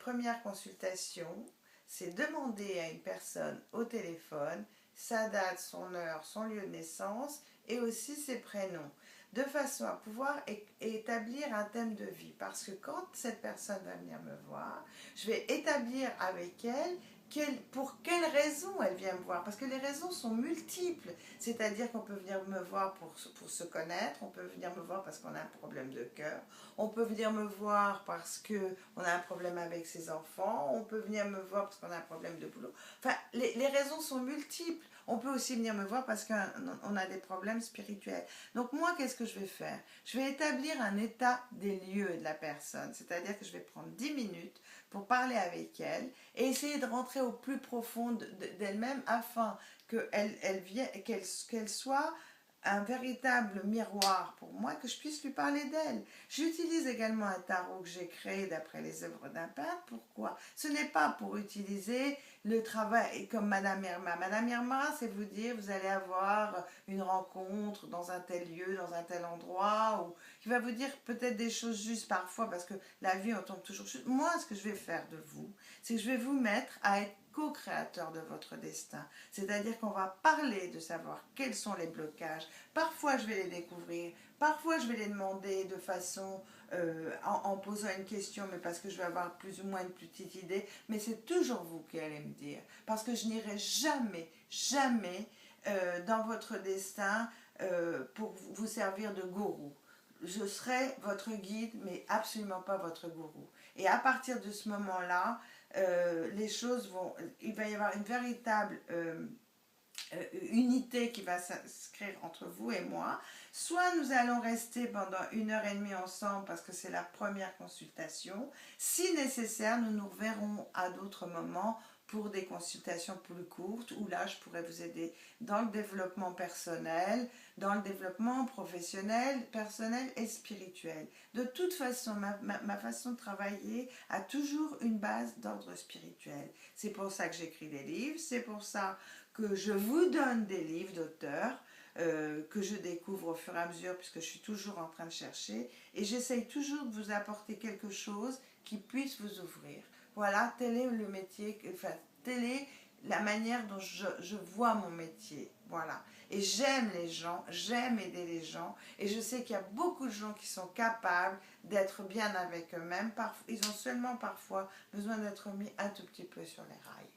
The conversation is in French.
premières consultations, c'est demander à une personne au téléphone sa date, son heure, son lieu de naissance et aussi ses prénoms, de façon à pouvoir établir un thème de vie. Parce que quand cette personne va venir me voir, je vais établir avec elle pour quelles raisons elle vient me voir. Parce que les raisons sont multiples. C'est-à-dire qu'on peut venir me voir pour se connaître, on peut venir me voir parce qu'on a un problème de cœur, on peut venir me voir parce qu'on a un problème avec ses enfants, on peut venir me voir parce qu'on a un problème de boulot. Enfin, les raisons sont multiples. On peut aussi venir me voir parce qu'on a des problèmes spirituels. Donc moi, qu'est-ce que je vais faire? Je vais établir un état des lieux de la personne. C'est-à-dire que je vais prendre 10 minutes pour parler avec elle et essayer de rentrer au plus profond d'elle-même afin qu'elle soit un véritable miroir pour moi, que je puisse lui parler d'elle. J'utilise également un tarot que j'ai créé d'après les œuvres d'un peintre. Pourquoi? Ce n'est pas pour utiliser le travail comme Madame Irma. Madame Irma, c'est vous dire, vous allez avoir une rencontre dans un tel lieu, dans un tel endroit, ou qui va vous dire peut-être des choses justes parfois, parce que la vie, on tombe toujours juste. Moi, ce que je vais faire de vous, c'est que je vais vous mettre à être co-créateur de votre destin. C'est-à-dire qu'on va parler de savoir quels sont les blocages. Parfois, je vais les découvrir. Parfois, je vais les demander de façon en posant une question, mais parce que je vais avoir plus ou moins une petite idée. Mais c'est toujours vous qui allez me dire. Parce que je n'irai jamais, jamais dans votre destin pour vous servir de gourou. Je serai votre guide, mais absolument pas votre gourou. Et à partir de ce moment-là, les choses vont... Il va y avoir une véritable unité qui va s'inscrire entre vous et moi. Soit nous allons rester pendant 1h30 ensemble parce que c'est la première consultation. Si nécessaire, nous nous reverrons à d'autres moments pour des consultations plus courtes où là je pourrais vous aider dans le développement personnel, dans le développement professionnel, personnel et spirituel. De toute façon, ma façon de travailler a toujours une base d'ordre spirituel. C'est pour ça que j'écris des livres, c'est pour ça que je vous donne des livres d'auteurs que je découvre au fur et à mesure puisque je suis toujours en train de chercher et j'essaye toujours de vous apporter quelque chose qui puisse vous ouvrir. Voilà, tel est le métier, enfin, telle est la manière dont je vois mon métier. Voilà. Et j'aime les gens, j'aime aider les gens et je sais qu'il y a beaucoup de gens qui sont capables d'être bien avec eux-mêmes. Ils ont seulement parfois besoin d'être mis un tout petit peu sur les rails.